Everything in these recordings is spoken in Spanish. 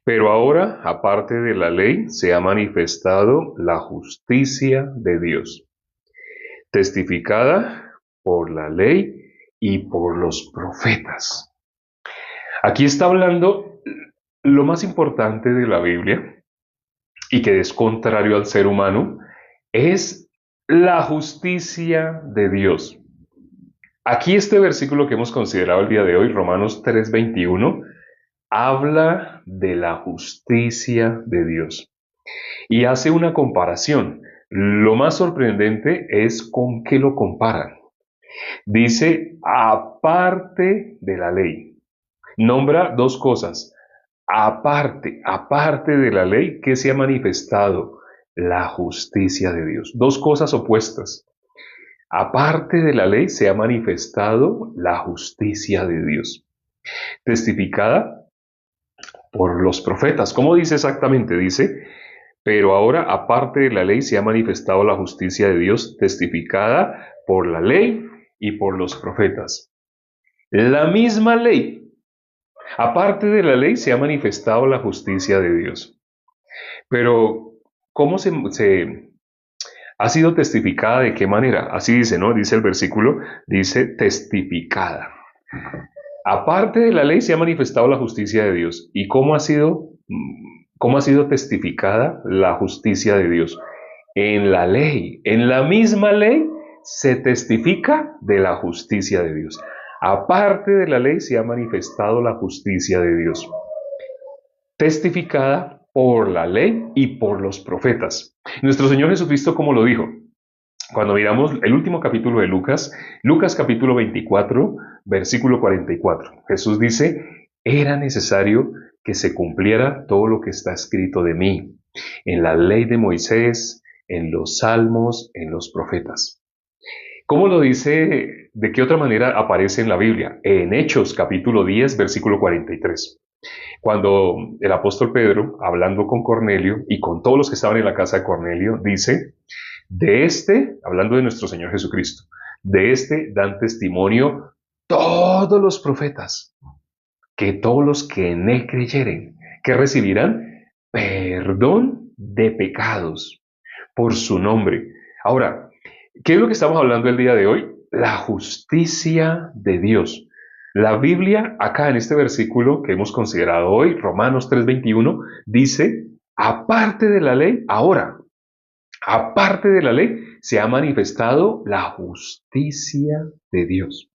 Pero ahora, aparte de la ley, se ha manifestado la justicia de Dios, testificada por la ley y por los profetas. Aquí está hablando lo más importante de la Biblia y que es contrario al ser humano, es la justicia de Dios. Aquí este versículo que hemos considerado el día de hoy, Romanos 3:21, habla de la justicia de Dios y hace una comparación. Lo más sorprendente es con qué lo comparan. Dice, aparte de la ley. Nombra dos cosas. Aparte de la ley, que se ha manifestado la justicia de Dios. Dos cosas opuestas. Aparte de la ley se ha manifestado la justicia de Dios, testificada por los profetas. ¿Cómo dice exactamente? Dice, pero ahora aparte de la ley se ha manifestado la justicia de Dios, testificada por la ley y por los profetas. La misma ley, aparte de la ley se ha manifestado la justicia de Dios. Pero, ¿cómo se ha sido testificada? ¿De qué manera? Así dice, ¿no? Dice el versículo, dice testificada. Aparte de la ley se ha manifestado la justicia de Dios. ¿Y cómo ha sido testificada la justicia de Dios? En la ley, en la misma ley se testifica de la justicia de Dios. Aparte de la ley se ha manifestado la justicia de Dios, testificada por la ley y por los profetas. Nuestro Señor Jesucristo, ¿cómo lo dijo? Cuando miramos el último capítulo de Lucas, Lucas capítulo 24, versículo 44, Jesús dice, era necesario que se cumpliera todo lo que está escrito de mí, en la ley de Moisés, en los salmos, en los profetas. ¿Cómo lo dice? ¿De qué otra manera aparece en la Biblia? En Hechos capítulo 10, versículo 43. Cuando el apóstol Pedro, hablando con Cornelio y con todos los que estaban en la casa de Cornelio, dice, de este, hablando de nuestro Señor Jesucristo, de este dan testimonio todos los profetas, que todos los que en él creyeren, que recibirán perdón de pecados por su nombre. Ahora, ¿qué es lo que estamos hablando el día de hoy? La justicia de Dios. La Biblia, acá en este versículo que hemos considerado hoy, Romanos 3:21, dice, aparte de la ley, ahora, aparte de la ley, se ha manifestado la justicia de Dios,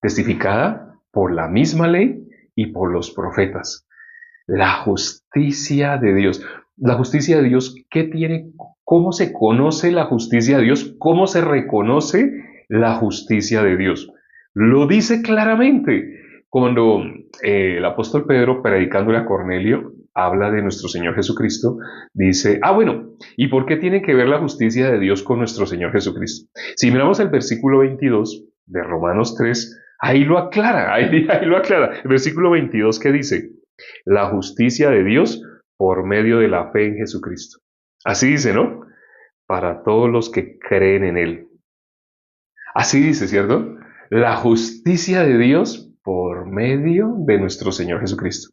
testificada por la misma ley y por los profetas. La justicia de Dios. La justicia de Dios, ¿qué tiene? ¿Cómo se conoce la justicia de Dios? ¿Cómo se reconoce la justicia de Dios? Lo dice claramente cuando el apóstol Pedro, predicándole a Cornelio, habla de nuestro Señor Jesucristo, dice, bueno, ¿y por qué tiene que ver la justicia de Dios con nuestro Señor Jesucristo? Si miramos el versículo 22 de Romanos 3, ahí lo aclara, ahí lo aclara. El versículo 22 que dice, la justicia de Dios por medio de la fe en Jesucristo. Así dice, ¿no? Para todos los que creen en Él. Así dice, ¿cierto? La justicia de Dios por medio de nuestro Señor Jesucristo.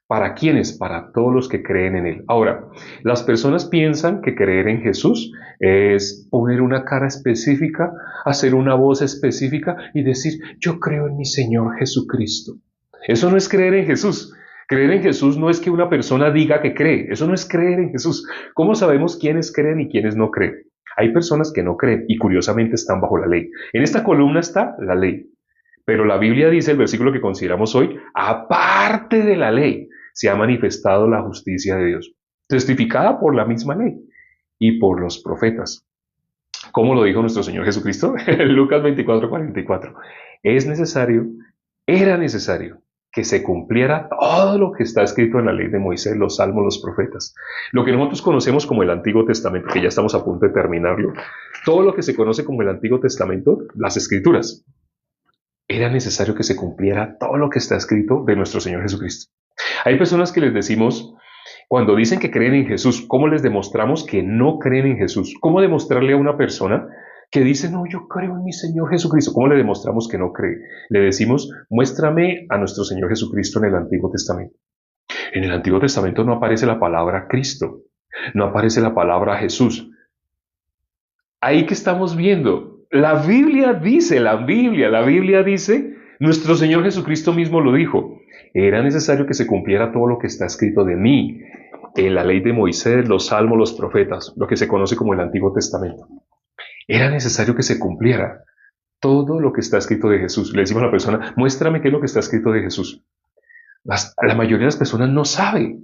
¿Para quiénes? Para todos los que creen en Él. Ahora, las personas piensan que creer en Jesús es poner una cara específica, hacer una voz específica y decir, yo creo en mi Señor Jesucristo. Eso no es creer en Jesús. Creer en Jesús no es que una persona diga que cree. Eso no es creer en Jesús. ¿Cómo sabemos quiénes creen y quiénes no creen? Hay personas que no creen y curiosamente están bajo la ley. En esta columna está la ley. Pero la Biblia dice, el versículo que consideramos hoy, aparte de la ley, se ha manifestado la justicia de Dios, testificada por la misma ley y por los profetas. ¿Cómo lo dijo nuestro Señor Jesucristo? Lucas 24:44. Es necesario, era necesario que se cumpliera todo lo que está escrito en la ley de Moisés, los salmos, los profetas. Lo que nosotros conocemos como el Antiguo Testamento, que ya estamos a punto de terminarlo. Todo lo que se conoce como el Antiguo Testamento, las Escrituras. Era necesario que se cumpliera todo lo que está escrito de nuestro Señor Jesucristo. Hay personas que les decimos, cuando dicen que creen en Jesús, ¿cómo les demostramos que no creen en Jesús? ¿Cómo demostrarle a una persona que dice, no, yo creo en mi Señor Jesucristo? ¿Cómo le demostramos que no cree? Le decimos, muéstrame a nuestro Señor Jesucristo en el Antiguo Testamento. En el Antiguo Testamento no aparece la palabra Cristo, no aparece la palabra Jesús. Ahí que estamos viendo, la Biblia dice, nuestro Señor Jesucristo mismo lo dijo, era necesario que se cumpliera todo lo que está escrito de mí, en la ley de Moisés, los salmos, los profetas, lo que se conoce como el Antiguo Testamento. Era necesario que se cumpliera todo lo que está escrito de Jesús. Le decimos a la persona, muéstrame qué es lo que está escrito de Jesús. La mayoría de las personas no sabe.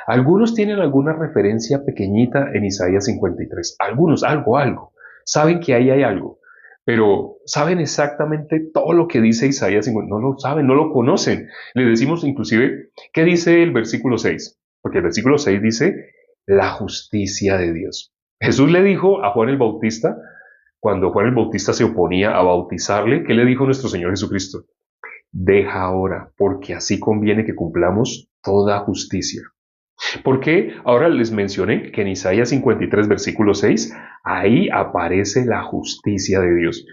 Algunos tienen alguna referencia pequeñita en Isaías 53. Algunos, algo. Saben que ahí hay algo. Pero saben exactamente todo lo que dice Isaías 53. No lo saben, no lo conocen. Le decimos inclusive, ¿qué dice el versículo 6? Porque el versículo 6 dice, la justicia de Dios. Jesús le dijo a Juan el Bautista, cuando Juan el Bautista se oponía a bautizarle, ¿qué le dijo nuestro Señor Jesucristo? Deja ahora, porque así conviene que cumplamos toda justicia. ¿Por qué? Ahora les mencioné que en Isaías 53, versículo 6, ahí aparece la justicia de Dios.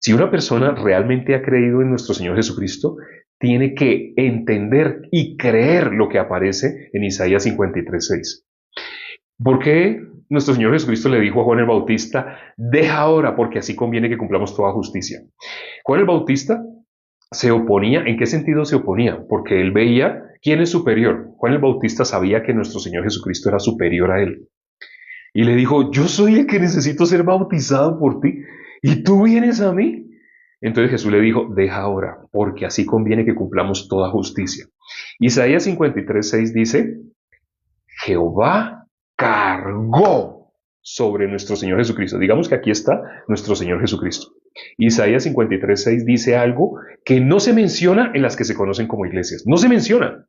Si una persona realmente ha creído en nuestro Señor Jesucristo, tiene que entender y creer lo que aparece en Isaías 53, 6. ¿Por qué nuestro Señor Jesucristo le dijo a Juan el Bautista, deja ahora, porque así conviene que cumplamos toda justicia? Juan el Bautista se oponía. ¿En qué sentido se oponía? Porque él veía quién es superior. Juan el Bautista sabía que nuestro Señor Jesucristo era superior a él. Y le dijo, yo soy el que necesito ser bautizado por ti, y tú vienes a mí. Entonces Jesús le dijo, deja ahora, porque así conviene que cumplamos toda justicia. Isaías 53, 6 dice, Jehová cargó sobre nuestro Señor Jesucristo. Digamos que aquí está nuestro Señor Jesucristo. Isaías 53, 6 dice algo que no se menciona en las que se conocen como iglesias. No se menciona,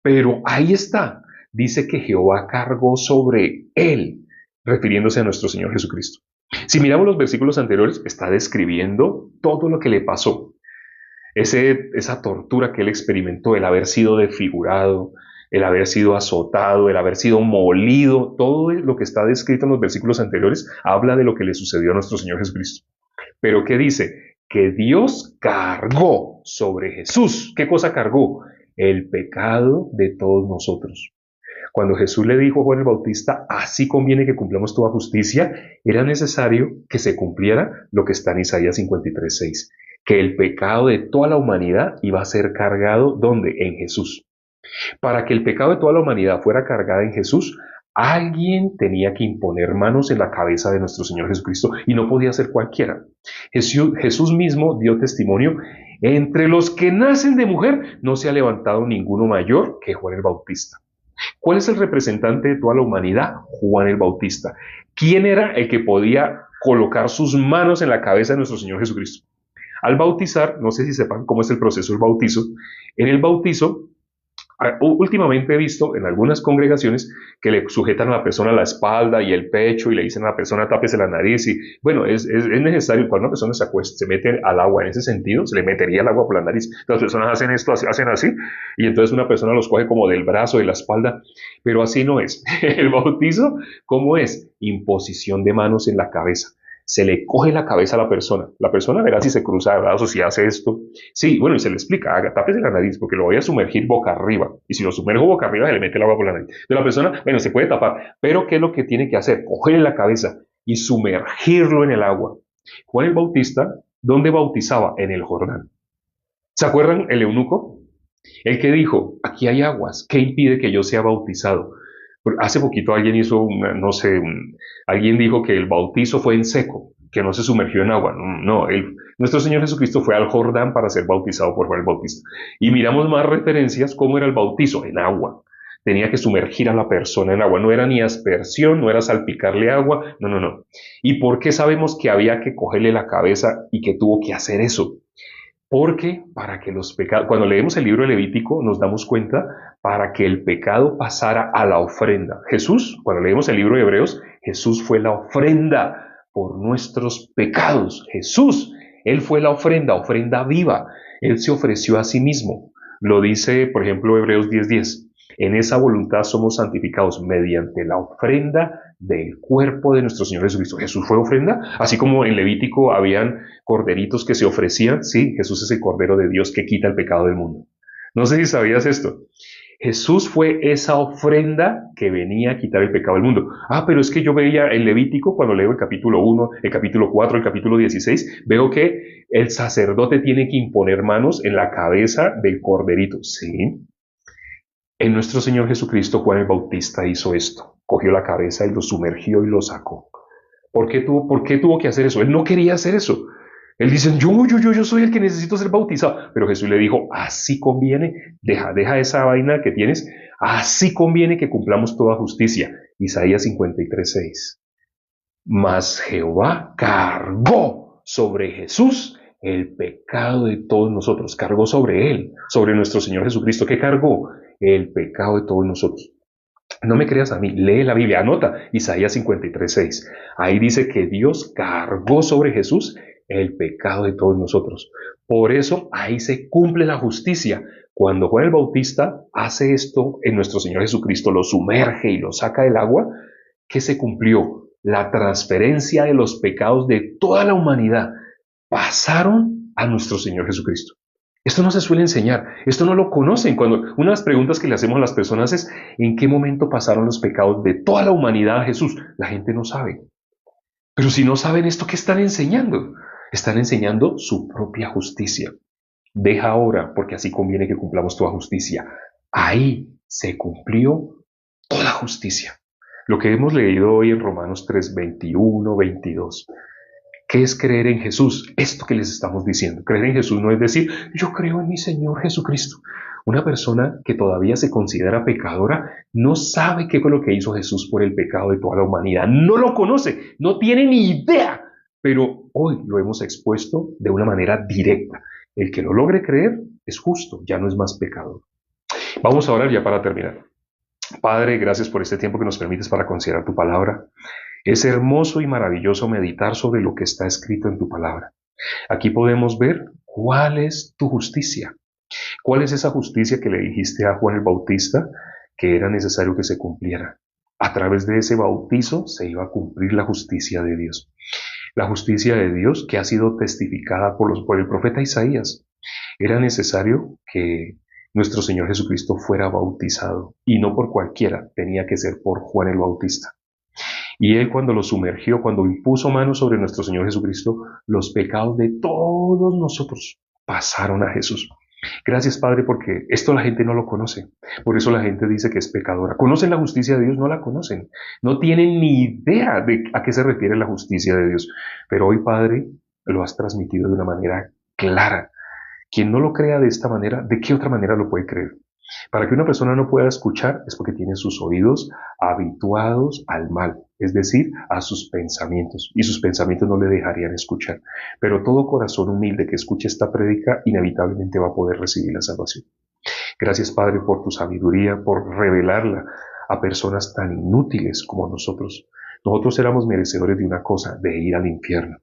pero ahí está. Dice que Jehová cargó sobre él, refiriéndose a nuestro Señor Jesucristo. Si miramos los versículos anteriores, está describiendo todo lo que le pasó. Esa tortura que él experimentó, el haber sido desfigurado, el haber sido azotado, el haber sido molido, todo lo que está descrito en los versículos anteriores habla de lo que le sucedió a nuestro Señor Jesucristo. Pero ¿qué dice? Que Dios cargó sobre Jesús. ¿Qué cosa cargó? El pecado de todos nosotros. Cuando Jesús le dijo a Juan el Bautista, así conviene que cumplamos toda justicia, era necesario que se cumpliera lo que está en Isaías 53, 6. Que el pecado de toda la humanidad iba a ser cargado, ¿dónde? En Jesús. Para que el pecado de toda la humanidad fuera cargado en Jesús, alguien tenía que imponer manos en la cabeza de nuestro Señor Jesucristo y no podía ser cualquiera. Jesús mismo dio testimonio, entre los que nacen de mujer no se ha levantado ninguno mayor que Juan el Bautista. ¿Cuál es el representante de toda la humanidad? Juan el Bautista. ¿Quién era el que podía colocar sus manos en la cabeza de nuestro Señor Jesucristo? Al bautizar, no sé si sepan cómo es el proceso del bautizo, en el bautizo, últimamente he visto en algunas congregaciones que le sujetan a la persona la espalda y el pecho y le dicen a la persona tápese la nariz y bueno, es necesario cuando una persona se mete al agua en ese sentido, se le metería el agua por la nariz. Las personas hacen esto, hacen así y entonces una persona los coge como del brazo, de la espalda, pero así no es. El bautizo, ¿cómo es? Imposición de manos en la cabeza. Se le coge la cabeza a la persona verá si se cruza de brazos, si hace esto. Sí, bueno, y se le explica, haga, tápese la nariz, porque lo voy a sumergir boca arriba, y si lo sumerjo boca arriba, se le mete el agua por la nariz. De la persona, bueno, se puede tapar, pero ¿qué es lo que tiene que hacer? Cogerle la cabeza y sumergirlo en el agua. Juan el Bautista, ¿dónde bautizaba? En el Jordán. ¿Se acuerdan el eunuco? El que dijo, aquí hay aguas, ¿qué impide que yo sea bautizado? Hace poquito alguien hizo, no sé, alguien dijo que el bautizo fue en seco, que no se sumergió en agua. No, nuestro Señor Jesucristo fue al Jordán para ser bautizado por Juan el Bautista. Y miramos más referencias, ¿cómo era el bautizo? En agua. Tenía que sumergir a la persona en agua. No era ni aspersión, no era salpicarle agua. No. ¿Y por qué sabemos que había que cogerle la cabeza y que tuvo que hacer eso? Porque para que los pecados, cuando leemos el libro de Levítico nos damos cuenta, para que el pecado pasara a la ofrenda. Jesús, cuando leemos el libro de Hebreos, Jesús fue la ofrenda por nuestros pecados. Jesús, Él fue la ofrenda viva. Él se ofreció a sí mismo. Lo dice, por ejemplo, Hebreos 10:10. En esa voluntad somos santificados mediante la ofrenda del cuerpo de nuestro Señor Jesucristo. Jesús fue ofrenda, así como en Levítico habían corderitos que se ofrecían. Sí, Jesús es el Cordero de Dios que quita el pecado del mundo. No sé si sabías esto. Jesús fue esa ofrenda que venía a quitar el pecado del mundo. Pero es que yo veía en Levítico, cuando leo el capítulo 1, el capítulo 4, el capítulo 16, veo que el sacerdote tiene que imponer manos en la cabeza del corderito. Sí, en nuestro Señor Jesucristo, Juan el Bautista hizo esto. Cogió la cabeza y lo sumergió y lo sacó. ¿Por qué tuvo que hacer eso? Él no quería hacer eso. Él dice, yo soy el que necesito ser bautizado. Pero Jesús le dijo, así conviene, deja esa vaina que tienes, así conviene que cumplamos toda justicia. Isaías 53:6. Mas Jehová cargó sobre Jesús el pecado de todos nosotros. Cargó sobre él, sobre nuestro Señor Jesucristo. ¿Qué cargó? El pecado de todos nosotros. No me creas a mí, lee la Biblia, anota Isaías 53:6. Ahí dice que Dios cargó sobre Jesús el pecado de todos nosotros. Por eso ahí se cumple la justicia. Cuando Juan el Bautista hace esto en nuestro Señor Jesucristo, lo sumerge y lo saca del agua, ¿qué se cumplió? La transferencia de los pecados de toda la humanidad pasaron a nuestro Señor Jesucristo. Esto no se suele enseñar, esto no lo conocen. Cuando una de las preguntas que le hacemos a las personas es, ¿en qué momento pasaron los pecados de toda la humanidad a Jesús? La gente no sabe. Pero si no saben esto, ¿qué están enseñando? Están enseñando su propia justicia. Deja ahora, porque así conviene que cumplamos toda justicia. Ahí se cumplió toda justicia. Lo que hemos leído hoy en Romanos 3, 21, 22. ¿Qué es creer en Jesús? Esto que les estamos diciendo. Creer en Jesús no es decir, yo creo en mi Señor Jesucristo. Una persona que todavía se considera pecadora no sabe qué fue lo que hizo Jesús por el pecado de toda la humanidad. No lo conoce, no tiene ni idea. Pero hoy lo hemos expuesto de una manera directa. El que lo logre creer es justo, ya no es más pecador. Vamos a orar ya para terminar. Padre, gracias por este tiempo que nos permites para considerar tu palabra. Es hermoso y maravilloso meditar sobre lo que está escrito en tu palabra. Aquí podemos ver cuál es tu justicia. ¿Cuál es esa justicia que le dijiste a Juan el Bautista que era necesario que se cumpliera? A través de ese bautizo se iba a cumplir la justicia de Dios. La justicia de Dios que ha sido testificada por el profeta Isaías. Era necesario que nuestro Señor Jesucristo fuera bautizado, y no por cualquiera, tenía que ser por Juan el Bautista. Y él, cuando lo sumergió, cuando impuso manos sobre nuestro Señor Jesucristo, los pecados de todos nosotros pasaron a Jesús. Gracias, Padre, porque esto la gente no lo conoce. Por eso la gente dice que es pecadora. ¿Conocen la justicia de Dios? No la conocen. No tienen ni idea de a qué se refiere la justicia de Dios. Pero hoy, Padre, lo has transmitido de una manera clara. Quien no lo crea de esta manera, ¿de qué otra manera lo puede creer? Para que una persona no pueda escuchar es porque tiene sus oídos habituados al mal, es decir, a sus pensamientos, y sus pensamientos no le dejarían escuchar. Pero todo corazón humilde que escuche esta prédica inevitablemente va a poder recibir la salvación. Gracias, Padre, por tu sabiduría, por revelarla a personas tan inútiles como nosotros. Nosotros éramos merecedores de una cosa, de ir al infierno.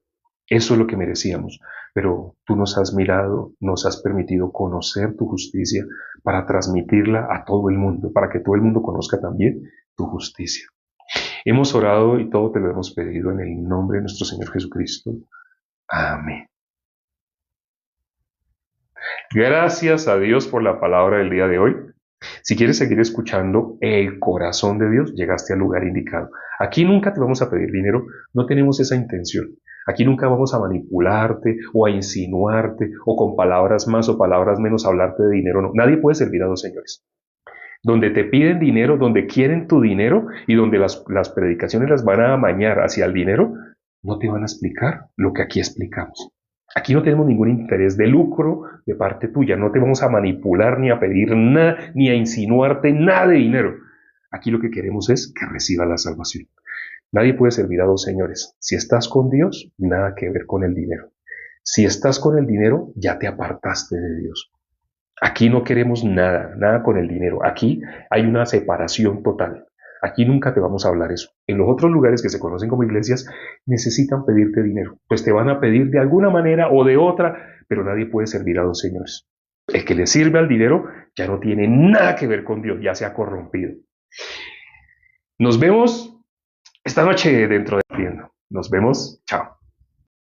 Eso es lo que merecíamos, pero tú nos has mirado, nos has permitido conocer tu justicia para transmitirla a todo el mundo, para que todo el mundo conozca también tu justicia. Hemos orado y todo te lo hemos pedido en el nombre de nuestro Señor Jesucristo. Amén. Gracias a Dios por la palabra del día de hoy. Si quieres seguir escuchando el corazón de Dios, llegaste al lugar indicado. Aquí nunca te vamos a pedir dinero, no tenemos esa intención. Aquí nunca vamos a manipularte o a insinuarte o con palabras más o palabras menos hablarte de dinero. No, nadie puede servir a dos señores. Donde te piden dinero, donde quieren tu dinero y donde las predicaciones las van a amañar hacia el dinero, no te van a explicar lo que aquí explicamos. Aquí no tenemos ningún interés de lucro de parte tuya. No te vamos a manipular ni a pedir nada, ni a insinuarte nada de dinero. Aquí lo que queremos es que reciba la salvación. Nadie puede servir a dos señores. Si estás con Dios, nada que ver con el dinero. Si estás con el dinero, ya te apartaste de Dios. Aquí no queremos nada con el dinero. Aquí hay una separación total. Aquí nunca te vamos a hablar eso. En los otros lugares que se conocen como iglesias, necesitan pedirte dinero. Pues te van a pedir de alguna manera o de otra, pero nadie puede servir a dos señores. El que le sirve al dinero ya no tiene nada que ver con Dios, ya se ha corrompido. Nos vemos esta noche dentro de Viendo. Nos vemos. Chao.